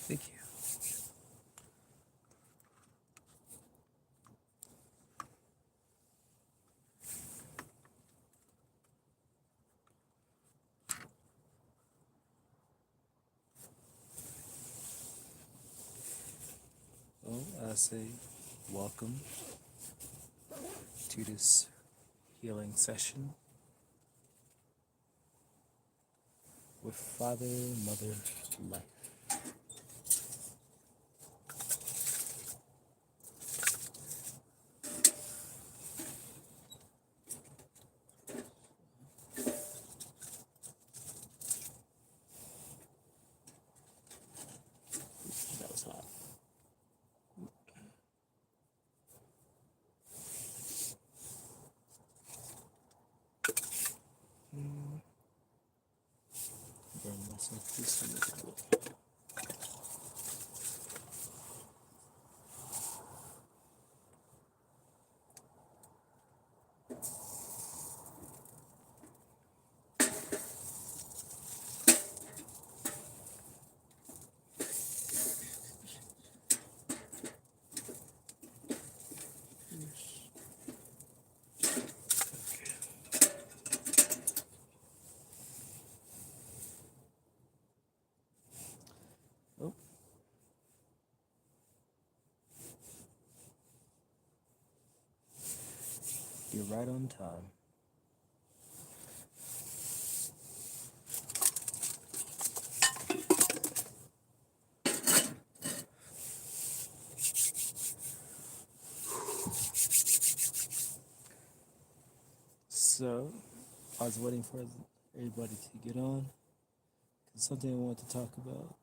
Thank you. Well, I say welcome to this healing session with Father, Mother, Life. That was hot. Burn myself just a little bit. Oh, you're right on time. So, I was waiting for everybody to get on. Cause something I want to talk about.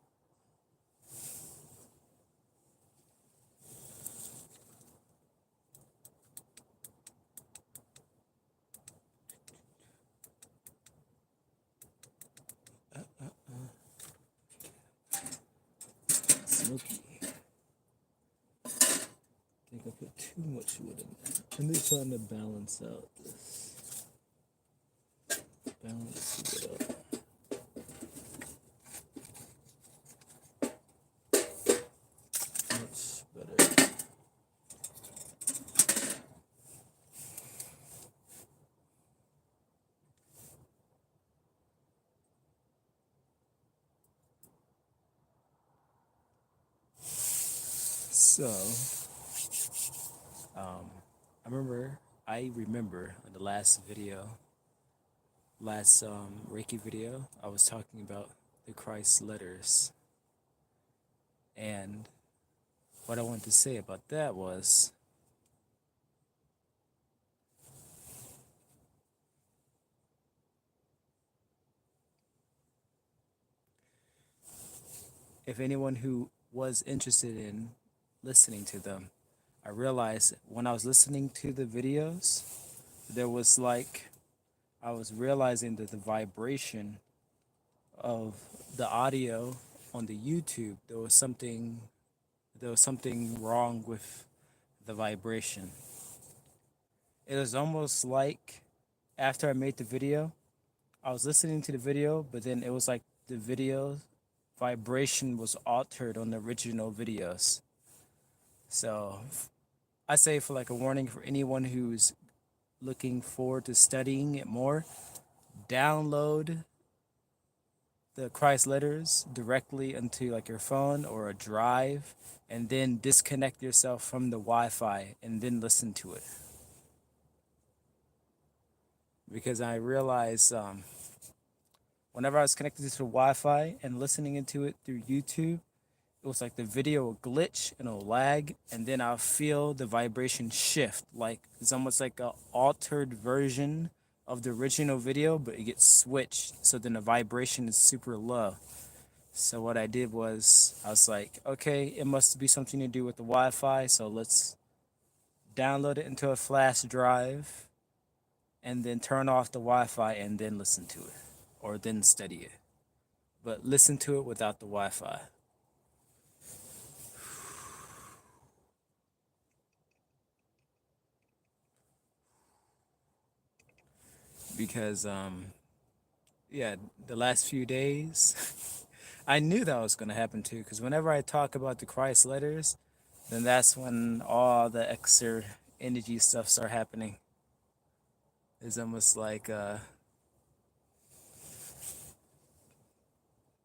Smoky. I think I put too much wood in there. I'm just trying to balance out this. Balance it out. Much better. So, I remember in the last video, last Reiki video, I was talking about the Christ letters. And what I wanted to say about that was, if anyone who was interested in listening to them, I realized when I was listening to the videos, there was like, I was realizing that the vibration of the audio on the YouTube, there was something wrong with the vibration. It was almost like after I made the video, I was listening to the video, but then it was like the video vibration was altered on the original videos. So I say, for like a warning for anyone who's looking forward to studying it more, download the Christ letters directly into like your phone or a drive, and then disconnect yourself from the Wi-Fi and then listen to it. Because I realized whenever I was connected to the Wi-Fi and listening into it through YouTube, it was like the video will glitch and it'll lag, and then I'll feel the vibration shift. Like it's almost like a altered version of the original video, but it gets switched. So then the vibration is super low. So what I did was, I was like, okay, it must be something to do with the Wi-Fi. So let's download it into a flash drive and then turn off the Wi-Fi and then listen to it, or then study it. But listen to it without the Wi-Fi. Because yeah, the last few days I knew that was going to happen too, because whenever I talk about the Christ letters, then that's when all the extra energy stuff start happening. It's almost like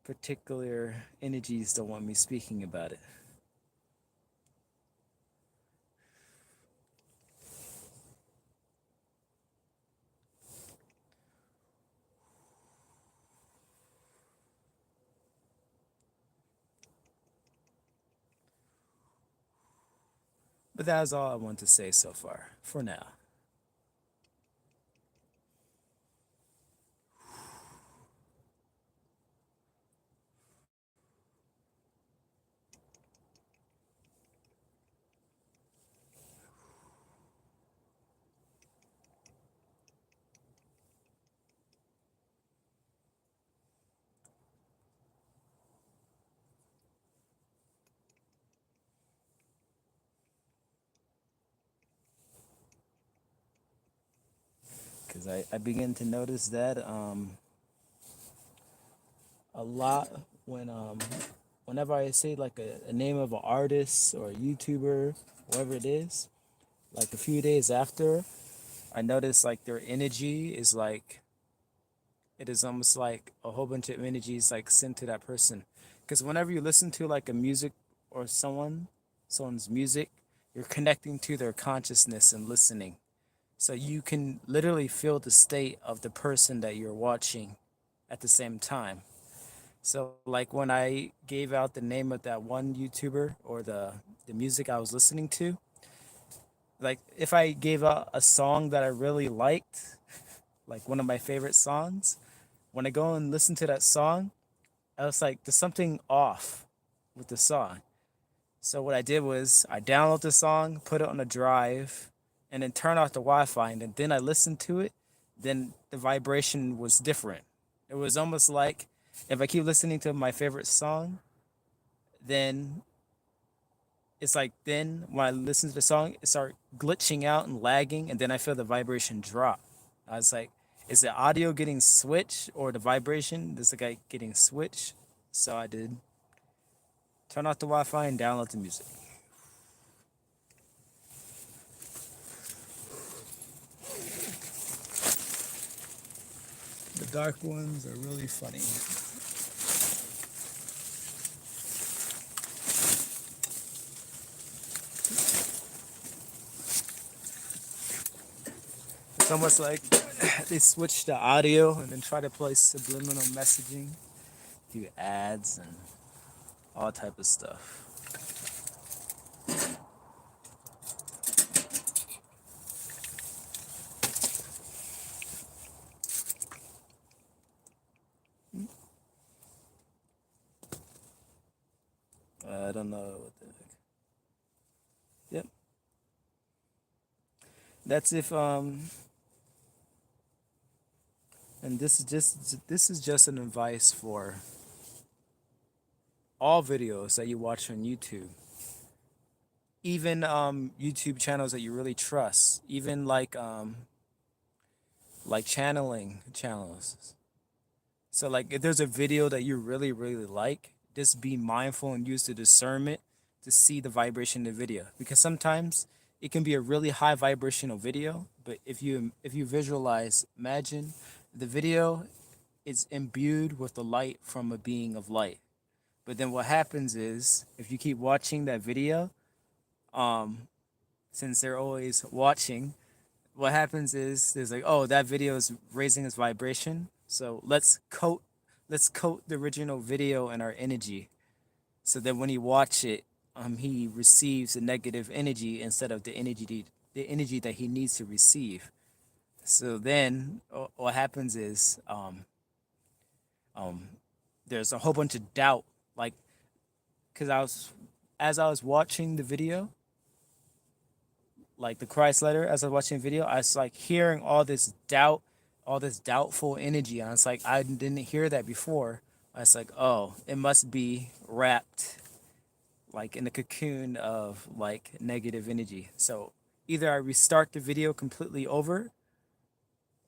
particular energies don't want me speaking about it. But that's all I want to say so far, for now. Because I begin to notice that a lot when whenever I say like a name of an artist or a YouTuber, whatever it is, like a few days after, I notice like their energy is like it is almost like a whole bunch of energies like sent to that person. Because whenever you listen to like a music or someone's music, you're connecting to their consciousness and listening. So you can literally feel the state of the person that you're watching at the same time. So like when I gave out the name of that one YouTuber or the music I was listening to, like if I gave out a song that I really liked, like one of my favorite songs, when I go and listen to that song, I was like, there's something off with the song. So what I did was I downloaded the song, put it on a drive, and then turn off the Wi-Fi, and then I listened to it. Then the vibration was different. It was almost like if I keep listening to my favorite song, then it's like then when I listen to the song, it start glitching out and lagging, and then I feel the vibration drop. I was like, is the audio getting switched or the vibration? Is the guy getting switched? So I did turn off the Wi-Fi and download the music. The dark ones are really funny. It's almost like they switch the audio and then try to play subliminal messaging through ads and all type of stuff. I don't know what the heck. Yep. That's if and this is just an advice for all videos that you watch on YouTube. Even YouTube channels that you really trust, even like channeling channels. So like if there's a video that you really really like, just be mindful and use the discernment to see the vibration of the video, because sometimes it can be a really high vibrational video, but if you visualize, imagine the video is imbued with the light from a being of light. But then what happens is if you keep watching that video, um since they're always watching, what happens is there's like, oh, that video is raising its vibration, so let's coat the original video in our energy, so that when he watch it, he receives the negative energy instead of the energy that he needs to receive. So then what happens is um there's a whole bunch of doubt, like because as I was watching the video, like the Christ letter, as I was watching the video, I was like hearing all this doubt, all this doubtful energy. And it's like I didn't hear that before. I was like, oh, it must be wrapped like in a cocoon of like negative energy. So either I restart the video completely over,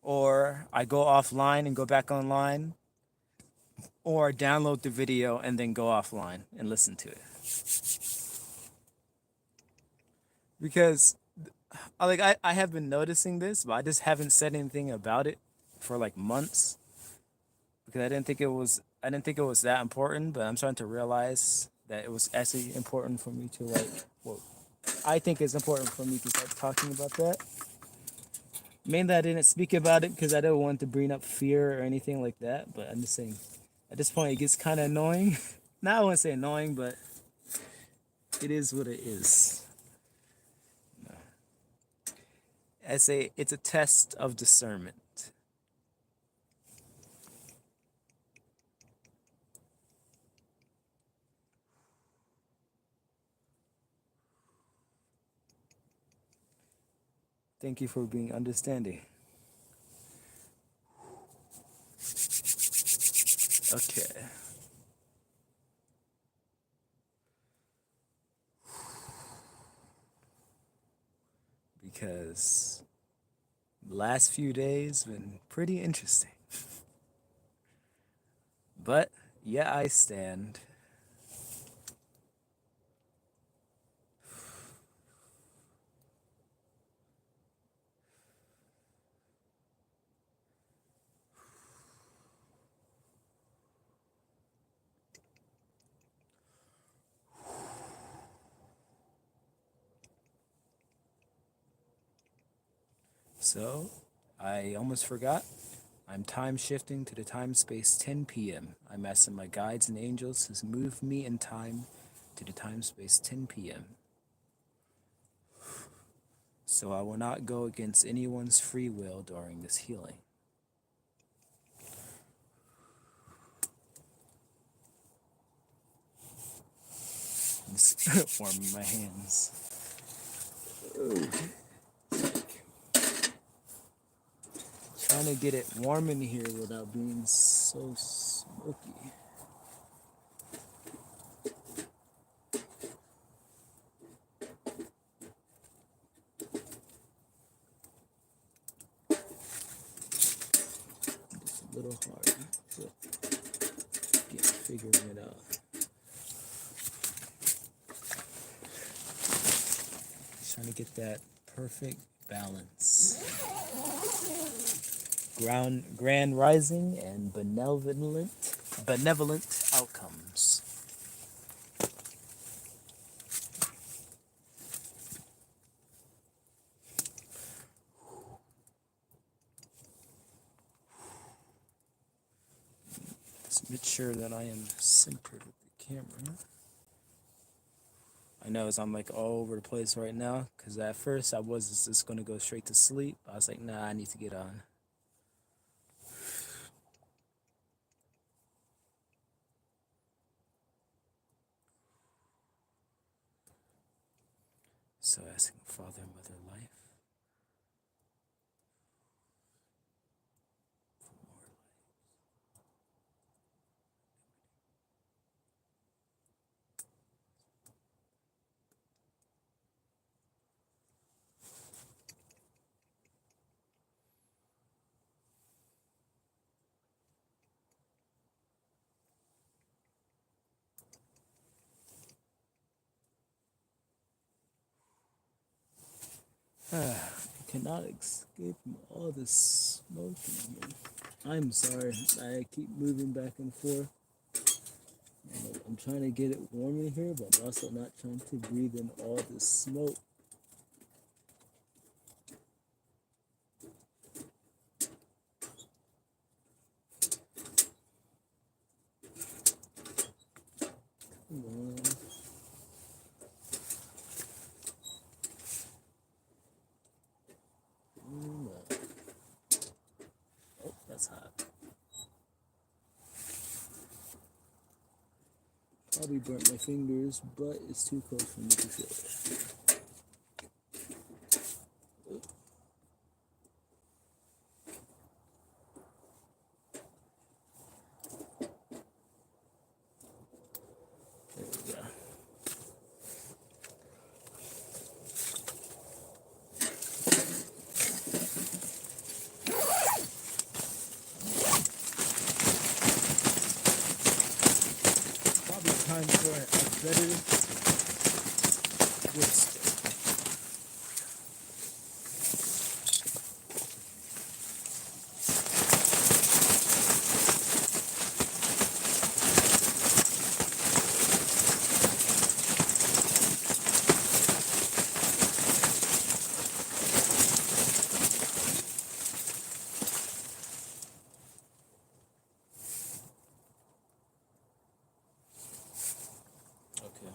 or I go offline and go back online or download the video and then go offline and listen to it. Because I have been noticing this, but I just haven't said anything about it for like months because I didn't think it was that important, but I'm starting to realize that it was actually important for me to like, well, I think it's important for me to start talking about that. Mainly, I didn't speak about it because I don't want to bring up fear or anything like that. But I'm just saying, at this point, it gets kind of annoying. Now I wouldn't say annoying, but it is what it is. It's a test of discernment. Thank you for being understanding. Okay. Because the last few days been pretty interesting. But yeah, I stand. So, I almost forgot. I'm time shifting to the time space 10 p.m. I'm asking my guides and angels to move me in time to the time space 10 p.m. So I will not go against anyone's free will during this healing. Just warming my hands. Trying to get it warm in here without being so smoky. It's a little hard, but figuring it out. Just trying to get that perfect balance. Grand rising and benevolent outcomes. Let's make sure that I am centered with the camera. I know I'm like all over the place right now because at first I was just going to go straight to sleep. I was like, nah, I need to get on. So asking Father and Mother Life for more life. I cannot escape from all this smoke in here. I'm sorry, I keep moving back and forth. I'm trying to get it warm in here, but I'm also not trying to breathe in all this smoke. Come on. Oh, that's hot. Probably burnt my fingers, but it's too close for me to feel it. There we go. better wisdom. Okay.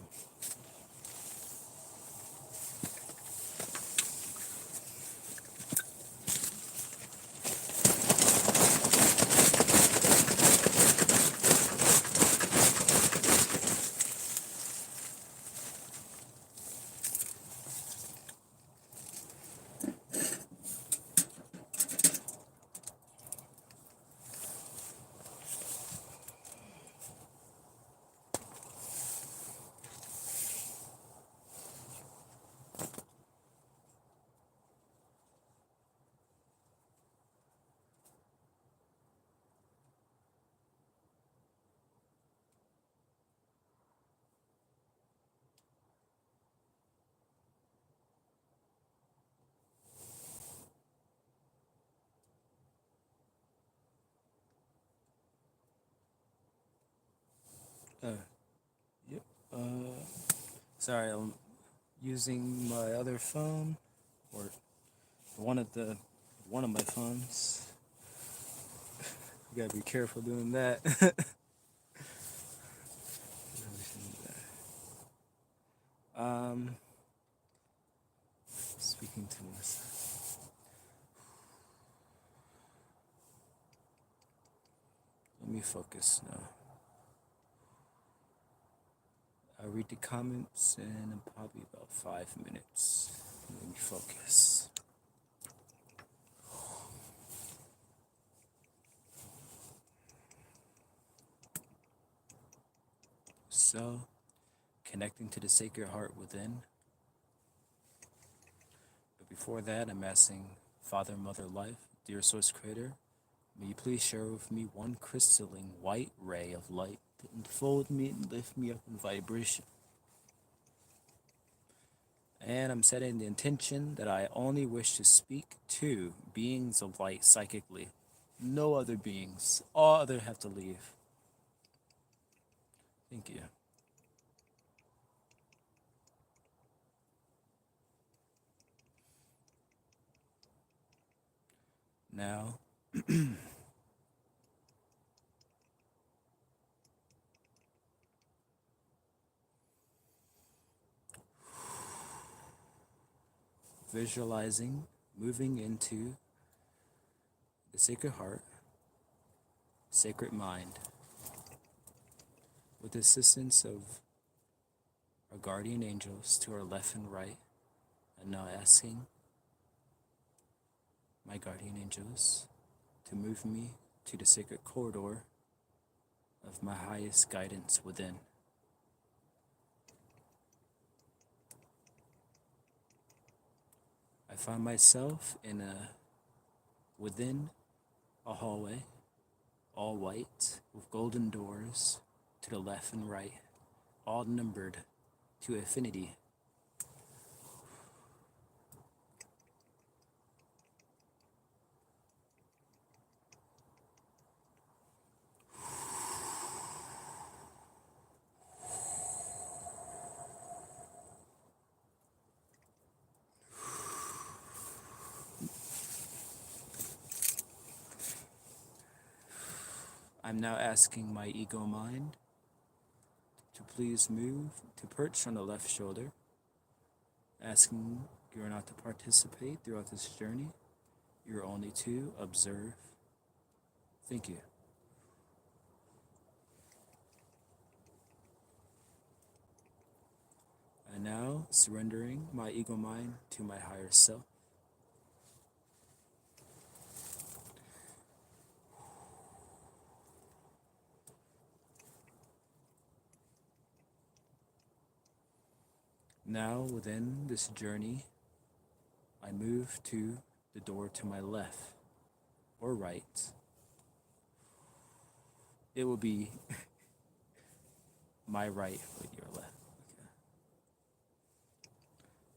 Uh, yep. Sorry, I'm using my other phone or one of the one of my phones. You gotta be careful doing that. um, speaking to myself. Let me focus now. I'll read the comments in probably about 5 minutes. Let me focus. So, connecting to the sacred heart within. But before that, I'm asking Father, Mother, Life, dear Source Creator, may you please share with me one crystalline white ray of light to enfold me and lift me up in vibration. And I'm setting the intention that I only wish to speak to beings of light psychically. No other beings. All other have to leave. Thank you. Now, visualizing moving into the sacred heart, sacred mind, with the assistance of our guardian angels to our left and right, and now asking my guardian angels to move me to the sacred corridor of my highest guidance within. I find myself within a hallway, all white, with golden doors to the left and right, all numbered to infinity. I'm now asking my ego mind to please move to perch on the left shoulder, asking you're not to participate throughout this journey. You're only to observe. Thank you. And now, surrendering my ego mind to my higher self. Now, within this journey, I move to the door to my left or right. It will be my right with your left. Okay.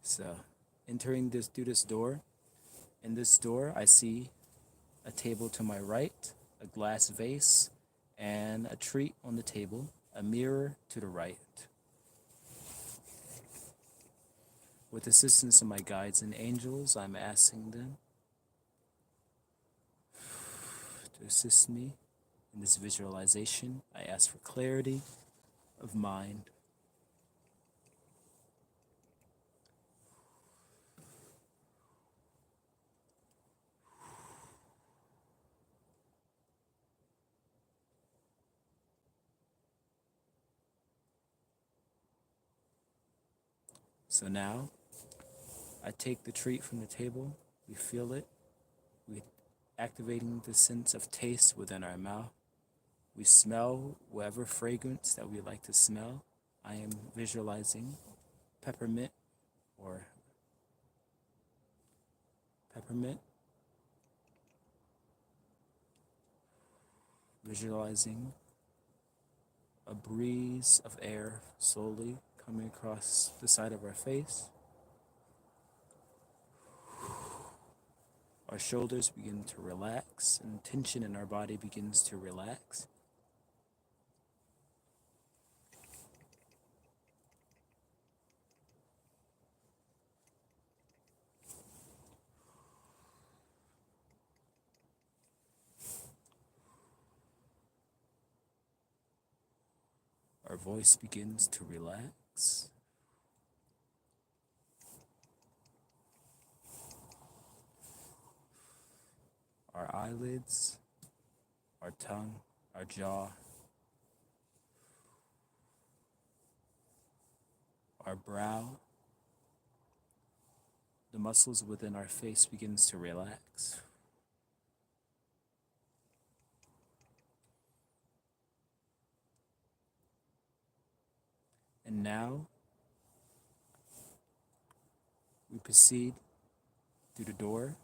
So, entering this through this door, in this door, I see a table to my right, a glass vase, and a treat on the table, a mirror to the right. With the assistance of my guides and angels, I'm asking them to assist me in this visualization. I ask for clarity of mind. So now, I take the treat from the table, we feel it, we activating the sense of taste within our mouth. We smell whatever fragrance that we like to smell. I am visualizing peppermint or peppermint, visualizing a breeze of air slowly coming across the side of our face. Our shoulders begin to relax and tension in our body begins to relax. Our voice begins to relax. Our eyelids, our tongue, our jaw, our brow, the muscles within our face begins to relax. And now we proceed through the door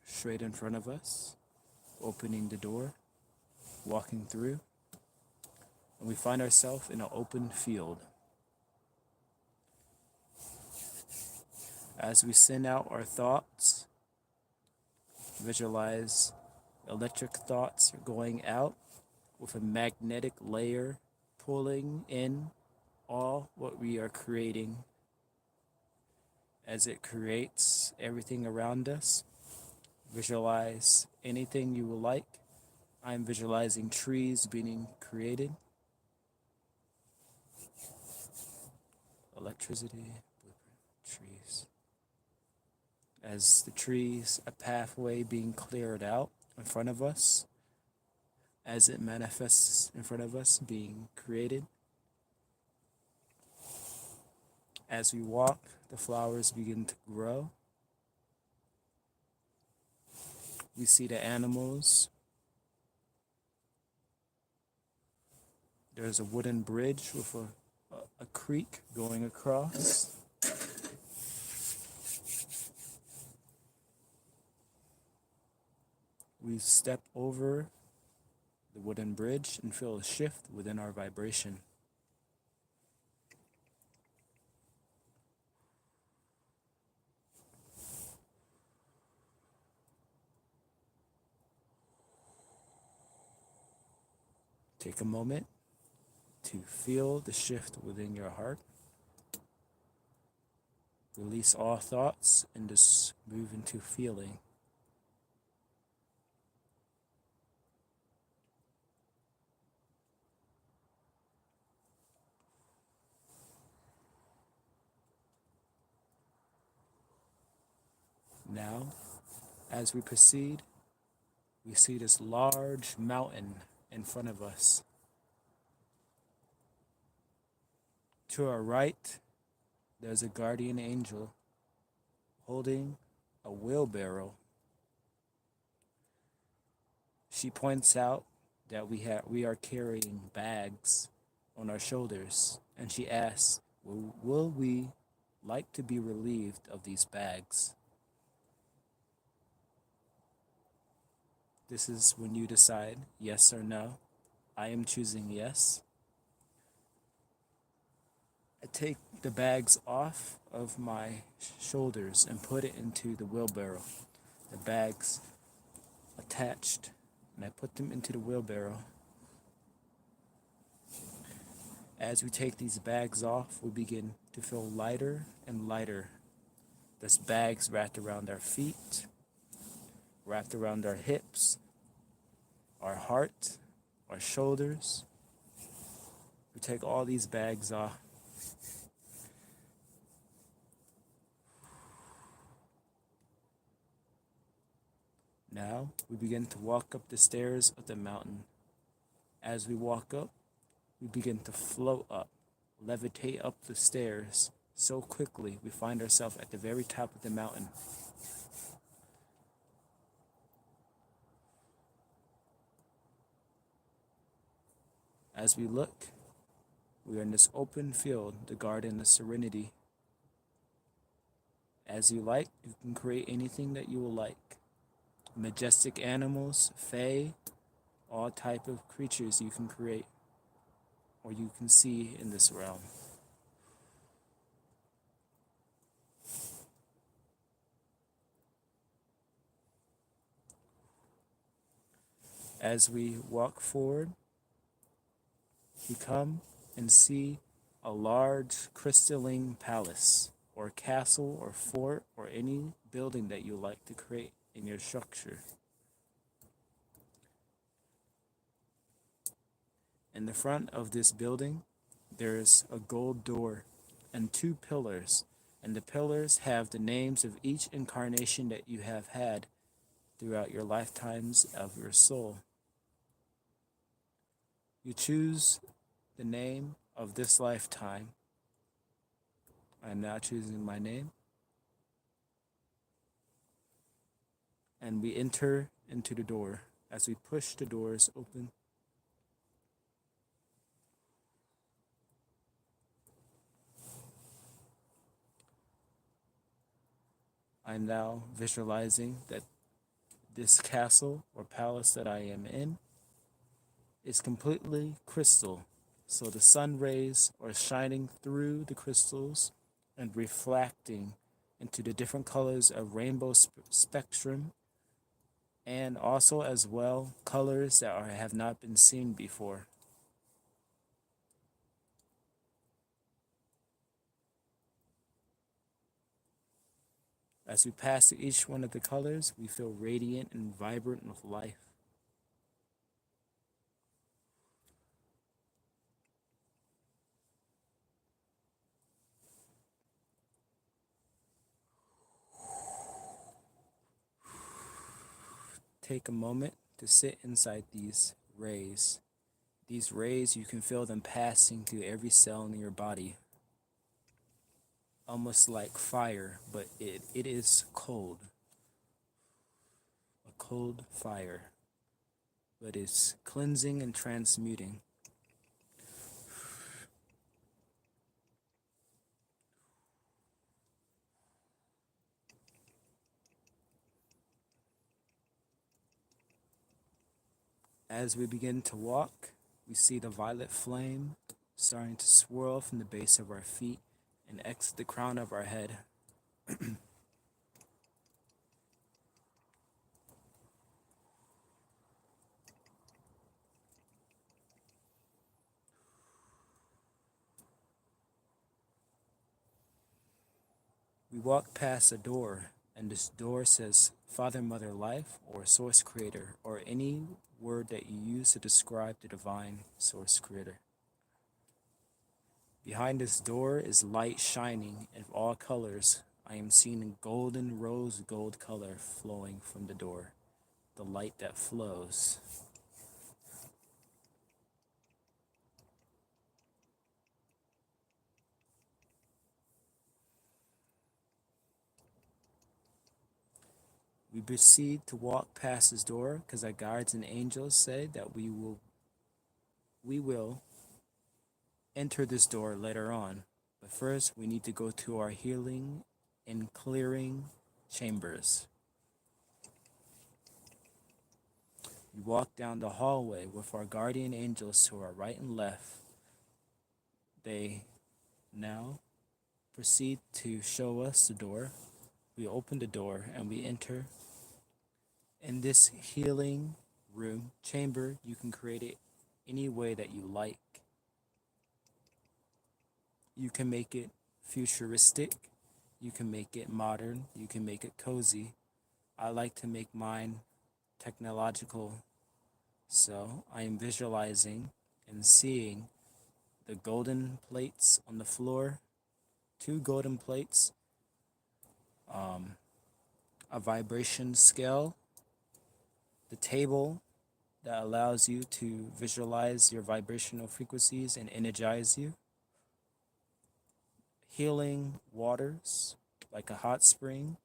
straight in front of us, opening the door, walking through, and we find ourselves in an open field. As we send out our thoughts, visualize electric thoughts going out with a magnetic layer pulling in all what we are creating as it creates everything around us. Visualize anything you would like. I'm visualizing trees being created, electricity, trees. As the trees, a pathway being cleared out in front of us, as it manifests in front of us, being created. As we walk, the flowers begin to grow. We see the animals. There's a wooden bridge with a creek going across. We step over the wooden bridge and feel a shift within our vibration. Take a moment to feel the shift within your heart. Release all thoughts and just move into feeling. Now, as we proceed, we see this large mountain in front of us. To our right, there's a guardian angel holding a wheelbarrow. She points out that we are carrying bags on our shoulders, and she asks, will we like to be relieved of these bags? This is when you decide yes or no. I am choosing yes. take the bags off of my shoulders and put it into the wheelbarrow. The bags attached, and I put them into the wheelbarrow. As we take these bags off, we begin to feel lighter and lighter. This bags wrapped around our feet, wrapped around our hips, our heart, our shoulders. We take all these bags off. Now we begin to walk up the stairs of the mountain. As we walk up, we begin to float up, levitate up the stairs so quickly we find ourselves at the very top of the mountain. As we look, we are in this open field, the Garden of Serenity. As you like, you can create anything that you will like. Majestic animals, fae, all type of creatures you can create or you can see in this realm. As we walk forward, we come and see a large crystalline palace or castle or fort or any building that you like to create in your structure. In the front of this building, there's a gold door and 2 pillars, and the pillars have the names of each incarnation that you have had throughout your lifetimes of your soul. You choose the name of this lifetime. I'm now choosing my name. And we enter into the door. As we push the doors open, I'm now visualizing that this castle or palace that I am in is completely crystal. So the sun rays are shining through the crystals and reflecting into the different colors of rainbow spectrum, and also as well colors that have not been seen before. As we pass through each one of the colors, we feel radiant and vibrant with life. Take a moment to sit inside these rays. These rays, you can feel them passing through every cell in your body. Almost like fire, but it is cold. A cold fire, but it's cleansing and transmuting. As we begin to walk, we see the violet flame starting to swirl from the base of our feet and exit the crown of our head. We walk past a door, and this door says Father, Mother, Life, or Source Creator, or any word that you use to describe the divine Source Creator. Behind this door is light shining of all colors. I am seeing a golden rose gold color flowing from the door, the light that flows. We proceed to walk past this door because our guides and angels say that we will enter this door later on. But first, we need to go to our healing and clearing chambers. We walk down the hallway with our guardian angels to our right and left. They now proceed to show us the door. We open the door and we enter in this healing room, chamber. You can create it any way that you like. You can make it futuristic, you can make it modern, you can make it cozy. I like to make mine technological, so I am visualizing and seeing the golden plates on the floor, two golden plates, um, a vibration scale, the table that allows you to visualize your vibrational frequencies and energize you, healing waters like a hot spring.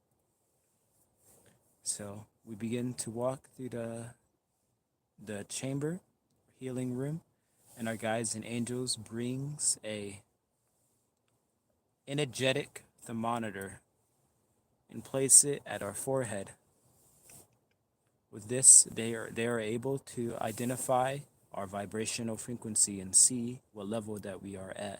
So we begin to walk through the chamber, healing room, and our guides and angels brings a energetic thermometer and place it at our forehead. With this, they are able to identify our vibrational frequency and see what level that we are at.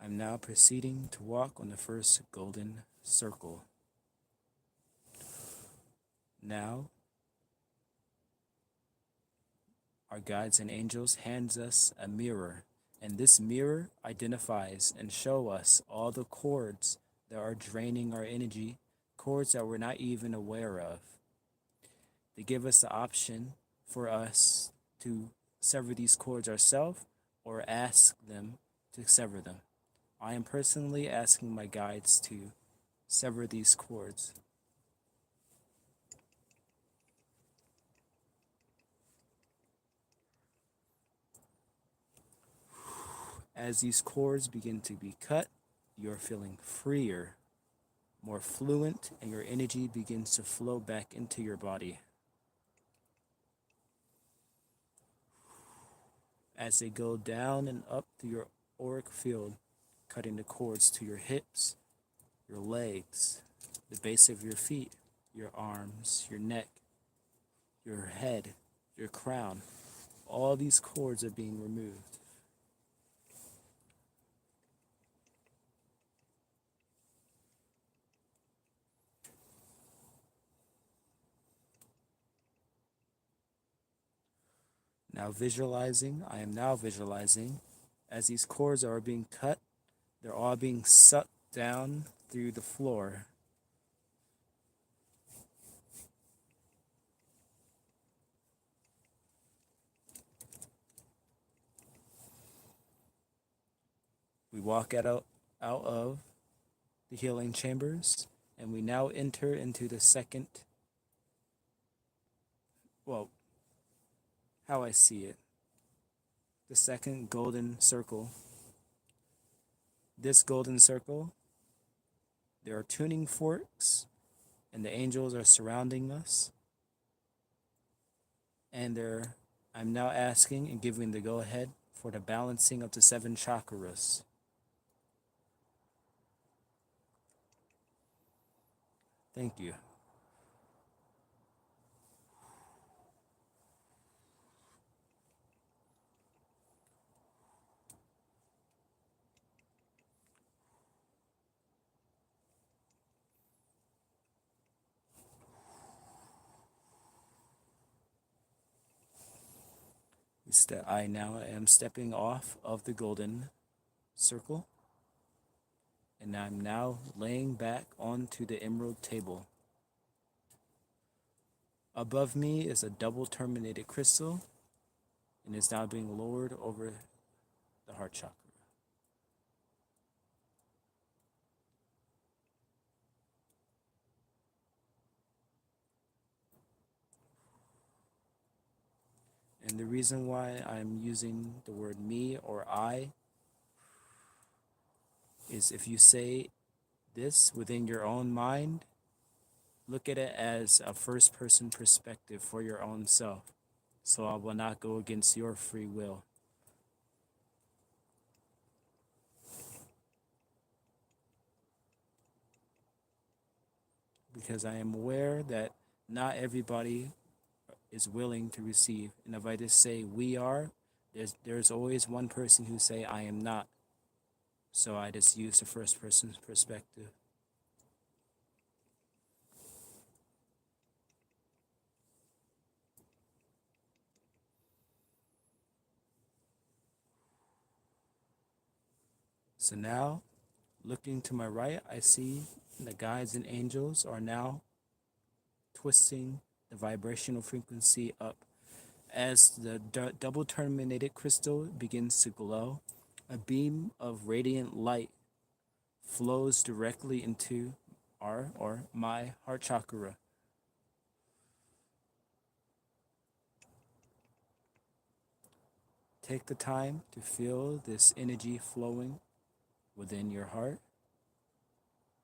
I'm now proceeding to walk on the first golden circle. Now, our guides and angels hands us a mirror, and this mirror identifies and show us all the cords that are draining our energy, cords that we're not even aware of. They give us the option for us to sever these cords ourselves or ask them to sever them. I am personally asking my guides to sever these cords. As these cords begin to be cut, you're feeling freer, more fluent, and your energy begins to flow back into your body. As they go down and up through your auric field, cutting the cords to your hips, your legs, the base of your feet, your arms, your neck, your head, your crown. All these cords are being removed. I am now visualizing as these cords are being cut, they're all being sucked down through the floor. We walk out of the healing chambers, and we now enter into the second, well, how I see it, the second golden circle. This golden circle, there are tuning forks, and the angels are surrounding us. And I'm now asking and giving the go ahead for the balancing of the 7 chakras. Thank you. I now am stepping off of the golden circle, and I'm now laying back onto the emerald table. Above me is a double terminated crystal, and is now being lowered over the heart chakra. And the reason why I'm using the word me or I is if you say this within your own mind, look at it as a first person perspective for your own self. So I will not go against your free will. because I am aware that not everybody is willing to receive. And if I just say we are, there's always one person who say I am not. So I just use the first person's perspective. So now, looking to my right, I see the guides and angels are now twisting the vibrational frequency up. As the double terminated crystal begins to glow, a beam of radiant light flows directly into our or my heart chakra. Take the time to feel this energy flowing within your heart.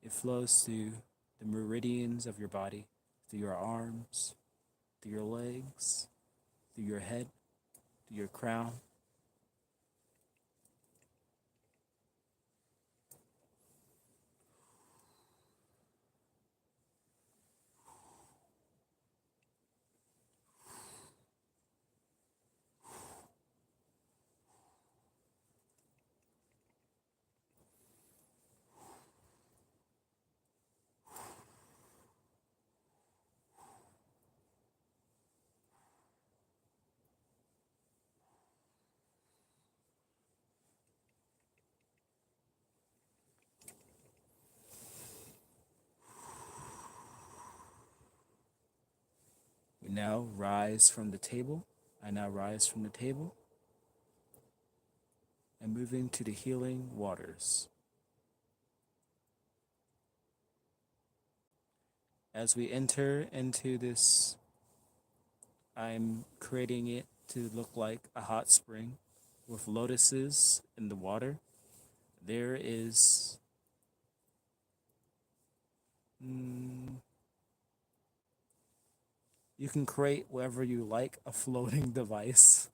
It flows through the meridians of your body, through your arms, through your legs, through your head, through your crown. We now rise from the table. I now rise from the table and moving to the healing waters. As we enter into this, I'm creating it to look like a hot spring with lotuses in the water. There is you can create whatever you like, a floating device.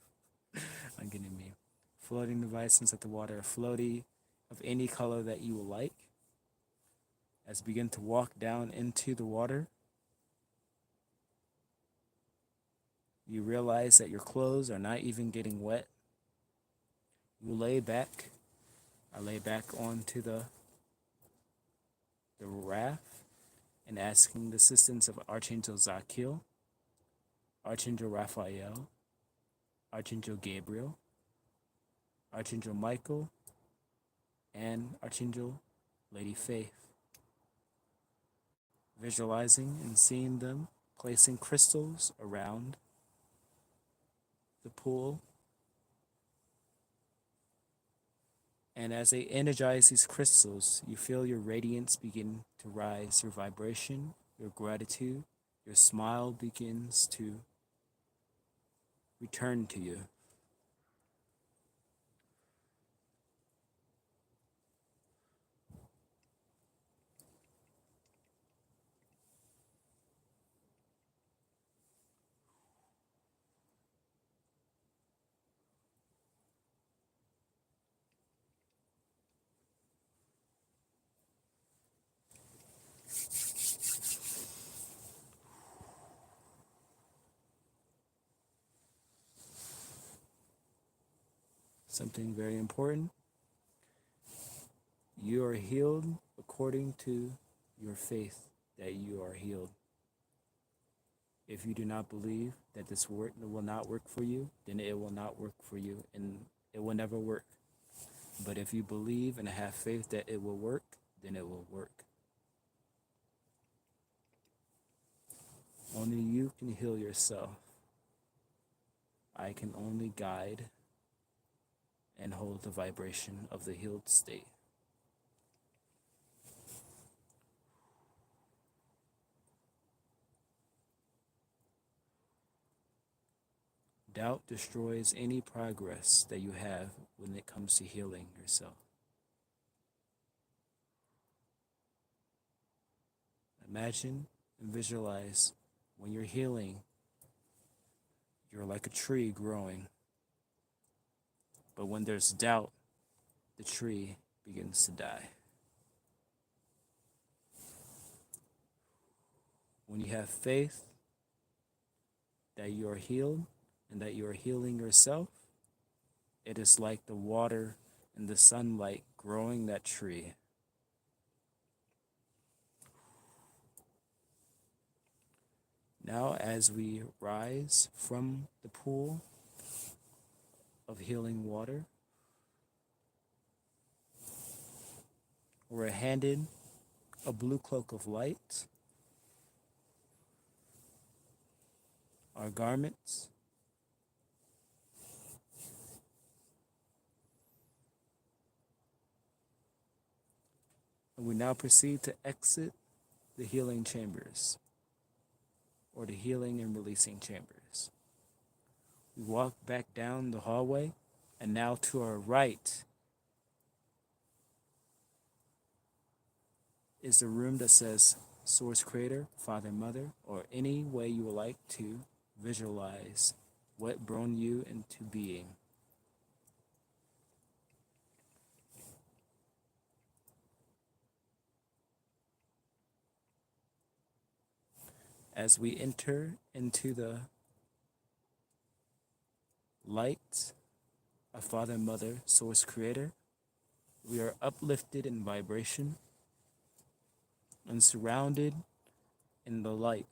I'm getting me. Floating device inside the water, a floaty of any color that you like. As you begin to walk down into the water, you realize that your clothes are not even getting wet. You lay back. I lay back onto the raft and asking the assistance of Archangel Zachiel, Archangel Raphael, Archangel Gabriel, Archangel Michael, and Archangel Lady Faith. Visualizing and seeing them placing crystals around the pool. And as they energize these crystals, you feel your radiance begin to rise, your vibration, your gratitude, your smile begins to return to you. Something very important. You are healed according to your faith that you are healed. If you do not believe that this work will not work for you, then it will not work for you and it will never work. But if you believe and have faith that it will work, then it will work. Only you can heal yourself. I can only guide and hold the vibration of the healed state. Doubt destroys any progress that you have when it comes to healing yourself. Imagine and visualize when you're healing, you're like a tree growing. But when there's doubt, the tree begins to die. When you have faith that you are healed and that you are healing yourself, it is like the water and the sunlight growing that tree. Now, as we rise from the pool of healing water, we're handed a blue cloak of light, our garments, and we now proceed to exit the healing chambers, or the healing and releasing chambers. We walk back down the hallway, and now to our right is the room that says Source Creator, Father, Mother, or any way you would like to visualize what brought you into being. As we enter into the light of Father, Mother, Source Creator, we are uplifted in vibration and surrounded in the light.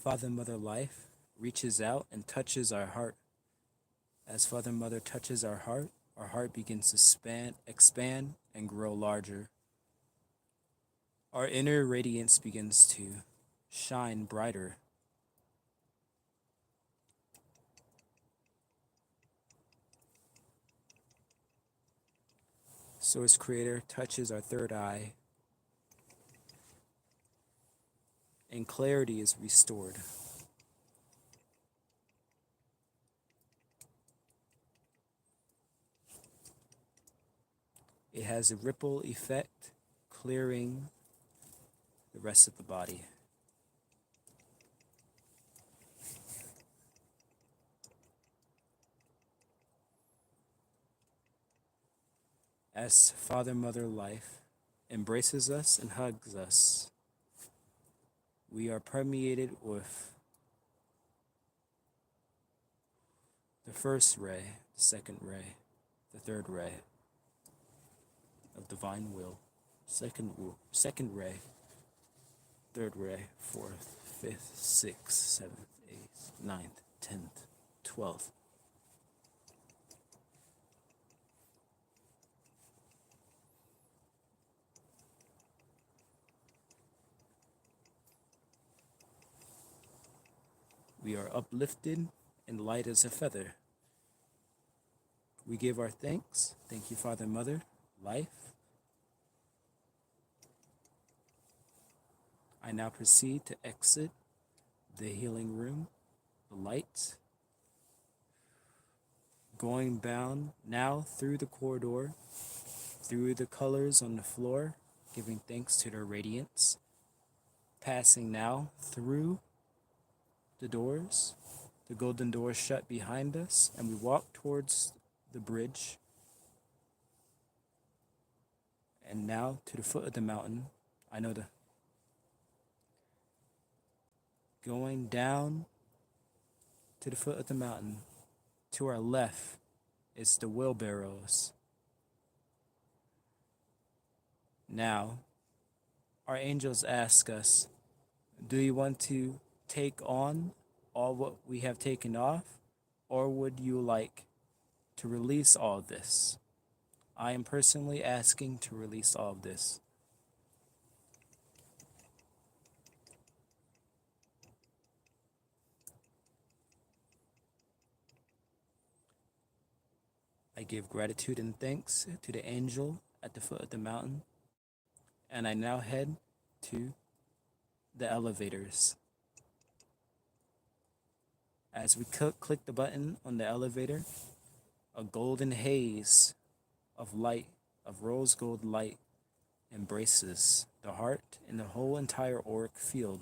Father, Mother, Life reaches out and touches our heart. As Father, Mother touches our heart begins to expand, and grow larger. Our inner radiance begins to shine brighter. Source Creator touches our third eye, and clarity is restored. It has a ripple effect, clearing the rest of the body. As Father, Mother, Life embraces us and hugs us, we are permeated with the first ray, the second ray, the third ray of divine will, second ray, third ray, fourth, fifth, sixth, seventh, eighth, ninth, 10th, 12th. We are uplifted and light as a feather. We give our thanks. Thank you, Father, Mother, Life. I now proceed to exit the healing room, the light, going bound now through the corridor, through the colors on the floor, giving thanks to their radiance, passing now through the doors, the golden doors shut behind us, and we walk towards the bridge. And now to the foot of the mountain. I know the going down to the foot of the mountain. To our left is the wheelbarrows. Now, our angels ask us, do you want to take on all what we have taken off, or would you like to release all of this? I am personally asking to release all of this. I give gratitude and thanks to the angel at the foot of the mountain, and I now head to the elevators. As we click the button on the elevator, a golden haze of light, of rose gold light, embraces the heart and the whole entire auric field.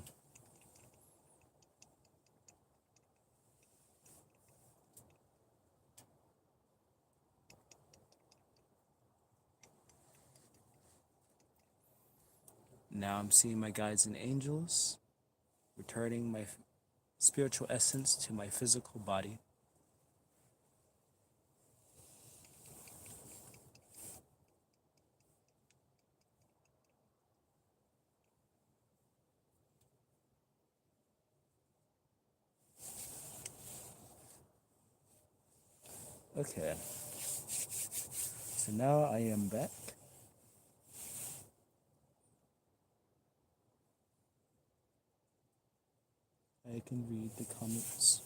Now I'm seeing my guides and angels, returning my spiritual essence to my physical body. Okay, so now I am back. I can read the comments.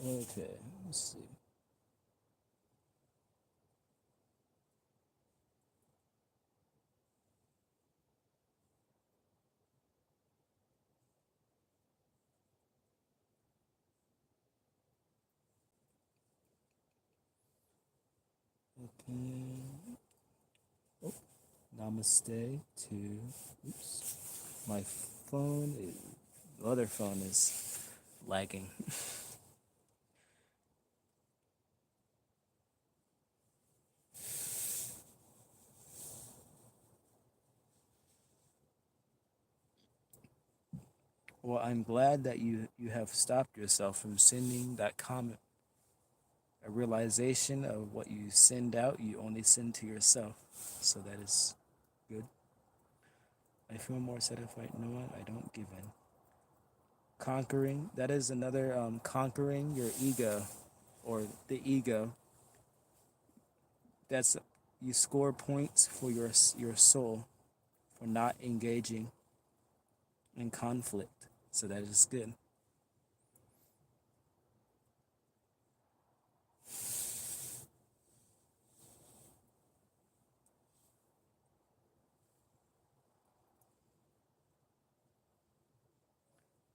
Okay, let's see. Okay. Oh, namaste to. Oops. My phone is. The other phone is lagging. Well, I'm glad that you have stopped yourself from sending that comment. A realization of what you send out, you only send to yourself. So that is good. I feel more satisfied knowing I don't give in. Conquering, that is another conquering your ego or the ego. That's you score points for your soul for not engaging in conflict. So that is good.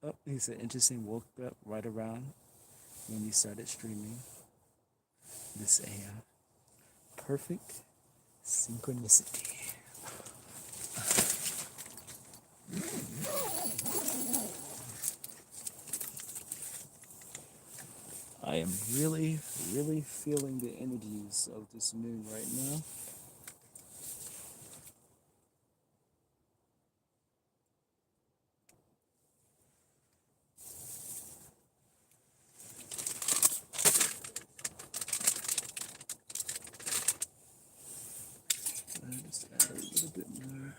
Oh, he said interesting. Woke up right around when you started streaming this AM. Perfect synchronicity. I am really, really feeling the energies of this moon right now. Just add a little bit more.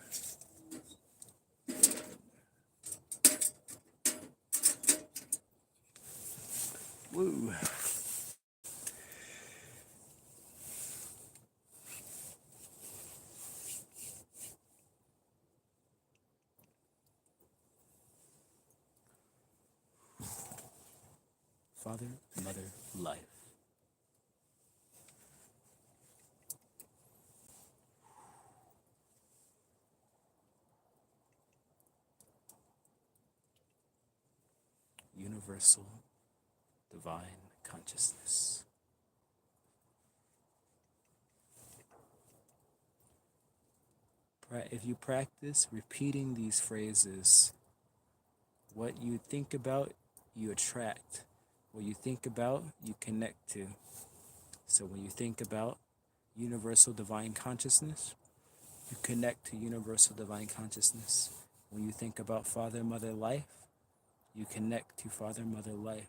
Woo. Father, mother, life. Universal divine consciousness. If you practice repeating these phrases, what you think about, you attract. What you think about, you connect to. So when you think about universal divine consciousness, you connect to universal divine consciousness. When you think about Father, Mother, Life, you connect to Father, Mother, Life.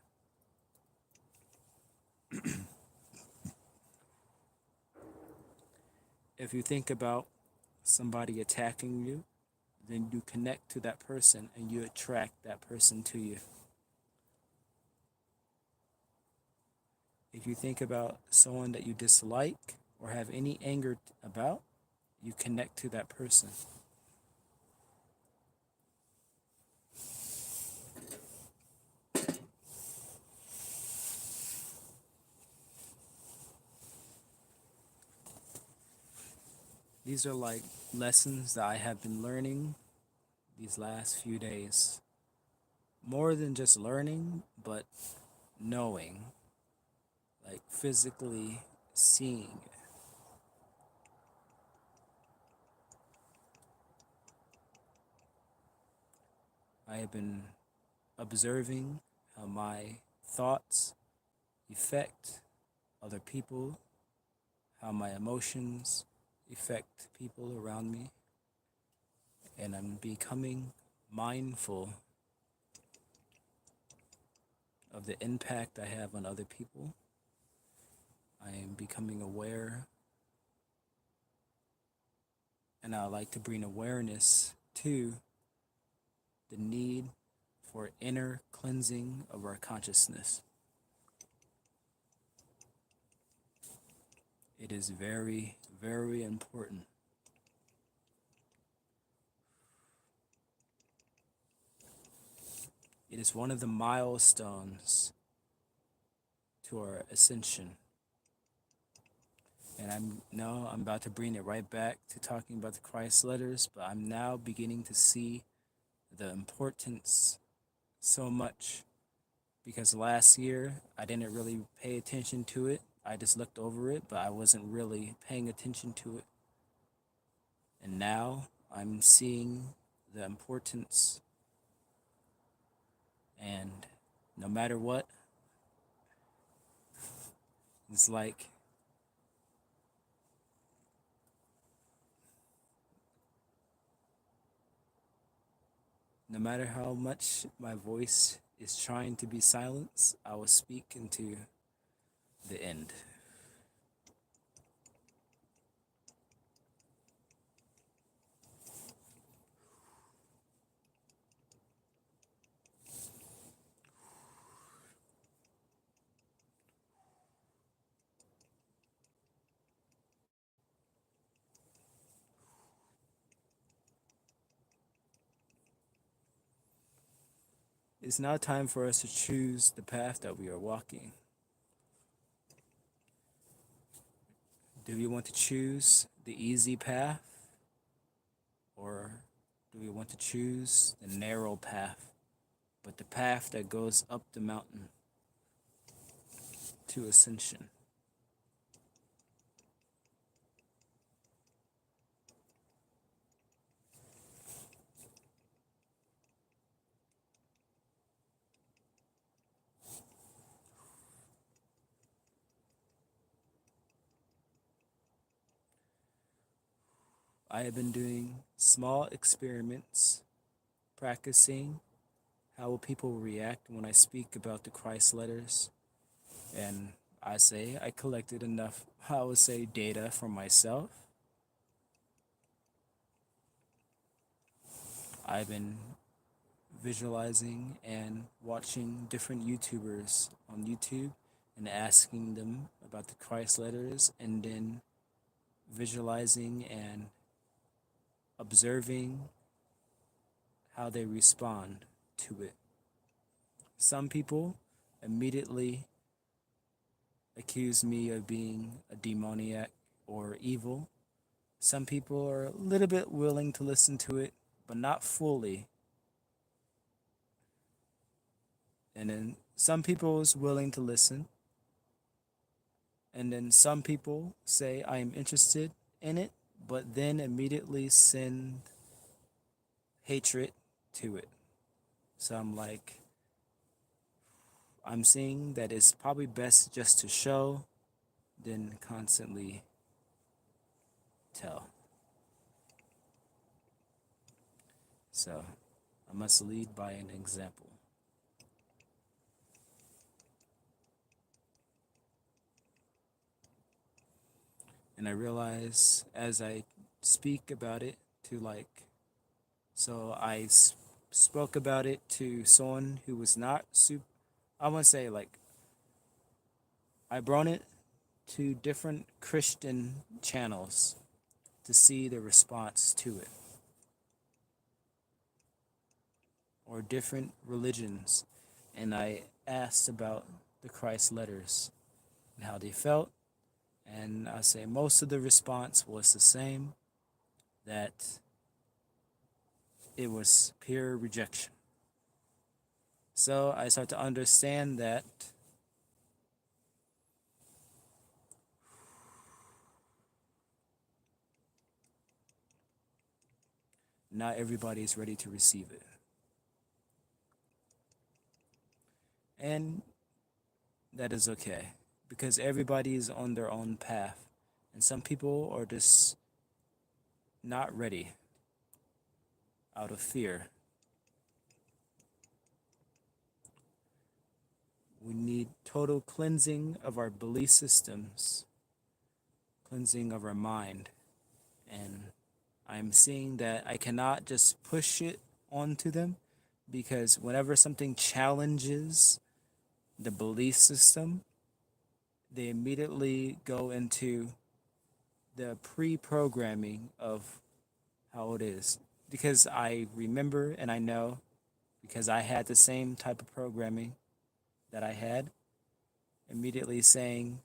If you think about somebody attacking you, then you connect to that person and you attract that person to you. If you think about someone that you dislike or have any anger about, you connect to that person. These are like lessons that I have been learning these last few days. More than just learning, but knowing, like physically seeing. I have been observing how my thoughts affect other people, how my emotions affect people around me, and I'm becoming mindful of the impact I have on other people. I am becoming aware, and I like to bring awareness to the need for inner cleansing of our consciousness. It is very, very important. It is one of the milestones to our ascension. And I'm about to bring it right back to talking about the Christ letters, but I'm now beginning to see the importance so much because last year I didn't really pay attention to it. I just looked over it, but I wasn't really paying attention to it. And now I'm seeing the importance, and no matter what, it's like no matter how much my voice is trying to be silenced, I will speak into the end. It's now time for us to choose the path that we are walking. Do we want to choose the easy path, or do we want to choose the narrow path, but the path that goes up the mountain to ascension? I have been doing small experiments, practicing how will people react when I speak about the Christ letters. And I collected enough, I would say, data for myself. I've been visualizing and watching different YouTubers on YouTube and asking them about the Christ letters, and then visualizing and observing how they respond to it. Some people immediately accuse me of being a demoniac or evil. Some people are a little bit willing to listen to it, but not fully. And then some people is willing to listen. And then some people say I am interested in it, but then immediately send hatred to it. So I'm like, I'm seeing that it's probably best just to show than constantly tell. So I must lead by an example. And I realize as I speak about it to so spoke about it to someone who was not super, I want to say I brought it to different Christian channels to see the response to it, or different religions. And I asked about the Christ letters and how they felt. And I say most of the response was the same, that it was pure rejection. So I start to understand that not everybody is ready to receive it. And that is okay because everybody is on their own path. And some people are just not ready out of fear. We need total cleansing of our belief systems, cleansing of our mind. And I'm seeing that I cannot just push it onto them because whenever something challenges the belief system, they immediately go into the pre programming of how it is. Because I remember and I know because I had the same type of programming that I had, immediately saying,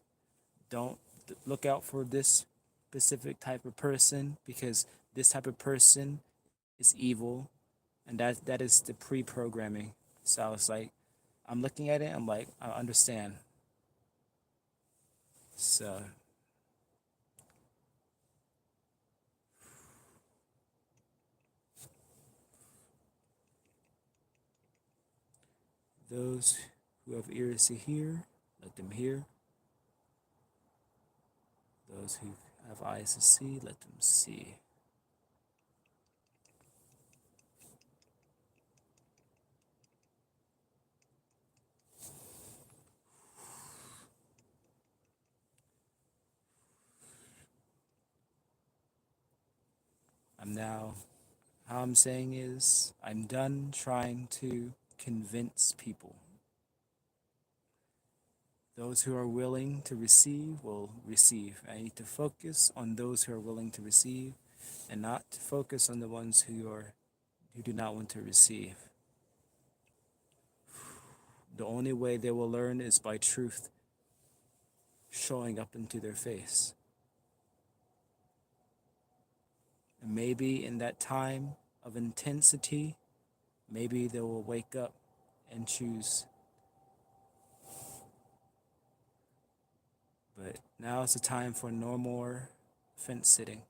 don't look out for this specific type of person because this type of person is evil, and that is the pre-programming. So I was like, I'm looking at it, I'm like, I understand. So those who have ears to hear, let them hear. Those who have eyes to see, let them see. I'm now, how I'm saying is, I'm done trying to convince people. Those who are willing to receive will receive. I need to focus on those who are willing to receive and not to focus on the ones who do not want to receive. The only way they will learn is by truth showing up into their face. And maybe in that time of intensity, maybe they will wake up and choose. But now is the time for no more fence sitting.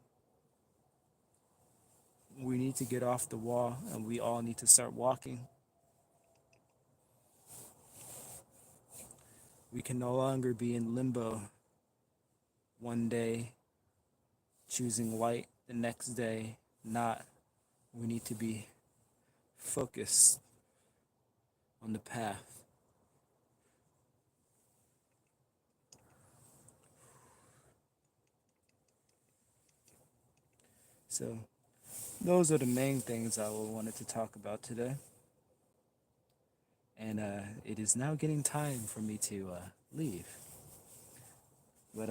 We need to get off the wall and we all need to start walking. We can no longer be in limbo. One day choosing white, the next day not. We need to be focused on the path. So those are the main things I wanted to talk about today. And it is now getting time for me to leave. But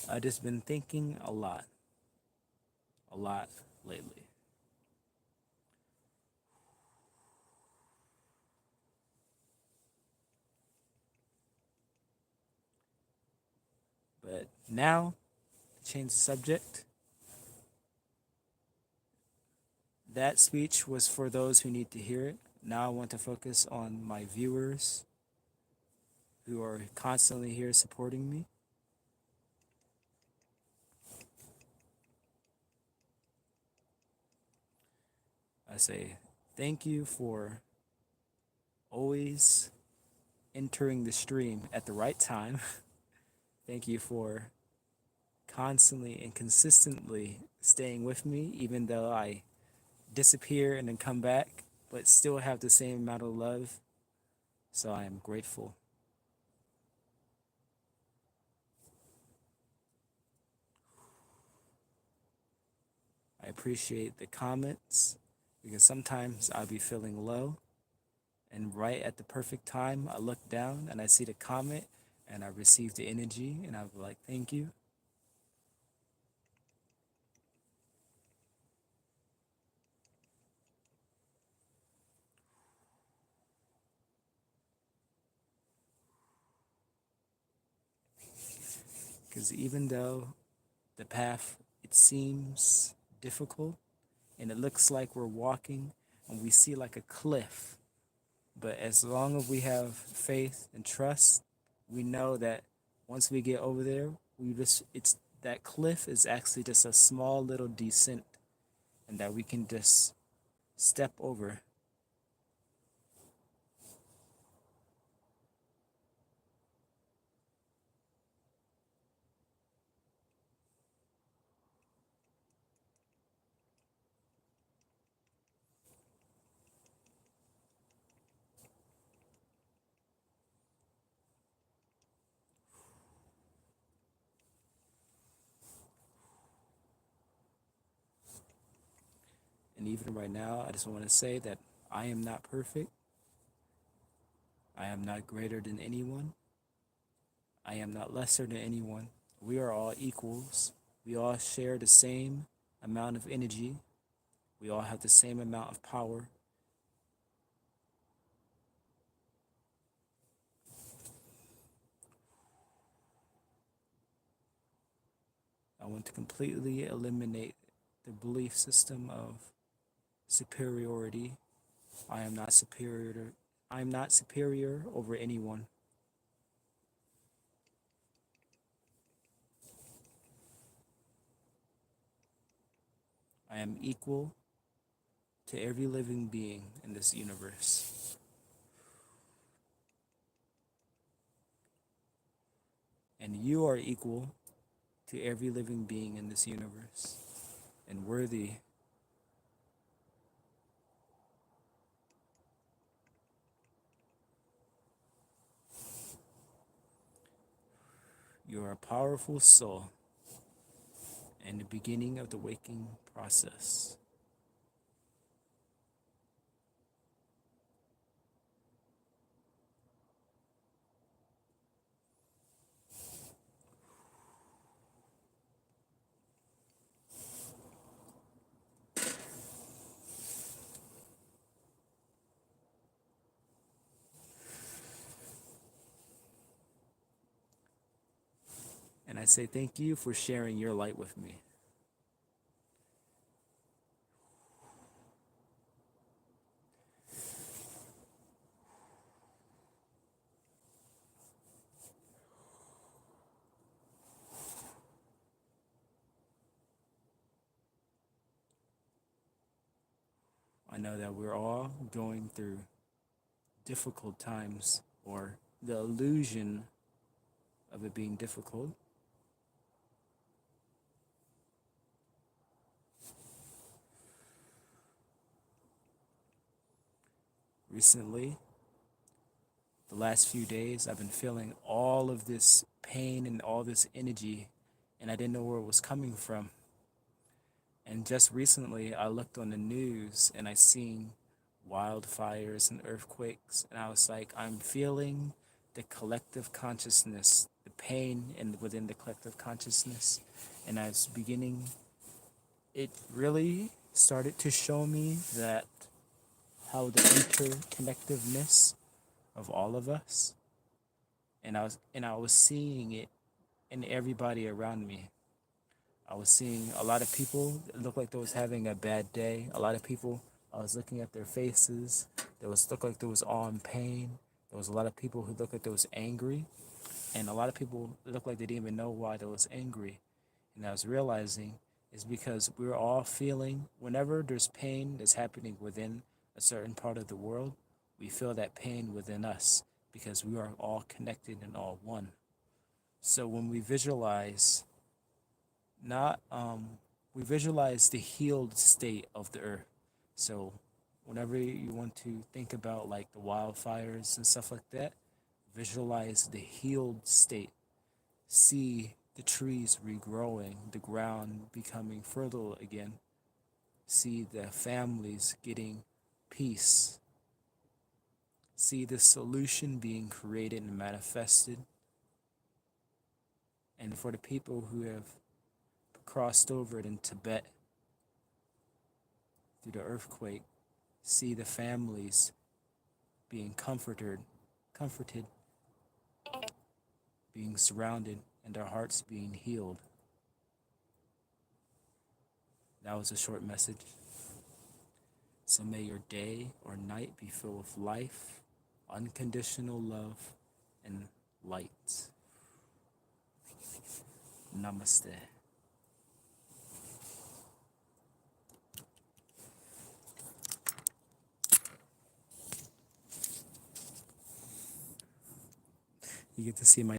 I just been thinking a lot lately. But now, to change the subject, that speech was for those who need to hear it. Now I want to focus on my viewers who are constantly here supporting me. I say thank you for always entering the stream at the right time. Thank you for constantly and consistently staying with me, even though I disappear and then come back, but still have the same amount of love. So I am grateful. I appreciate the comments because sometimes I'll be feeling low, and right at the perfect time, I look down and I see the comment and I receive the energy, and I'll be like, thank you. Because even though the path, it seems difficult and it looks like we're walking and we see like a cliff, but as long as we have faith and trust, we know that once we get over there, it's that cliff is actually just a small little descent, and that we can just step over. And even right now, I just want to say that I am not perfect. I am not greater than anyone. I am not lesser than anyone. We are all equals. We all share the same amount of energy. We all have the same amount of power. I want to completely eliminate the belief system of superiority. I am not superior. I am not superior over anyone. I am equal to every living being in this universe. And you are equal to every living being in this universe and worthy. You are a powerful soul and the beginning of the waking process. And I say thank you for sharing your light with me. I know that we're all going through difficult times, or the illusion of it being difficult. Recently, the last few days, I've been feeling all of this pain and all this energy, and I didn't know where it was coming from. And just recently, I looked on the news and I seen wildfires and earthquakes, and I was like, I'm feeling the collective consciousness, the pain within the collective consciousness, and I was beginning. It really started to show me that how the interconnectiveness of all of us, and I was seeing it in everybody around me. I was seeing a lot of people that looked like they was having a bad day. A lot of people, I was looking at their faces. There was looked like they was all in pain. There was a lot of people who looked like they was angry, and a lot of people looked like they didn't even know why they was angry. And I was realizing is because we're all feeling whenever there's pain that's happening within a certain part of the world, we feel that pain within us because we are all connected and all one. So when we visualize not we visualize the healed state of the earth. So whenever you want to think about like the wildfires and stuff like that, visualize the healed state. See the trees regrowing, the ground becoming fertile again. See the families getting peace. See the solution being created and manifested. And for the people who have crossed over it in Tibet through the earthquake, see the families being comforted, being surrounded, and their hearts being healed. That was a short message. So may your day or night be filled with life, unconditional love, and light. Namaste. You get to see my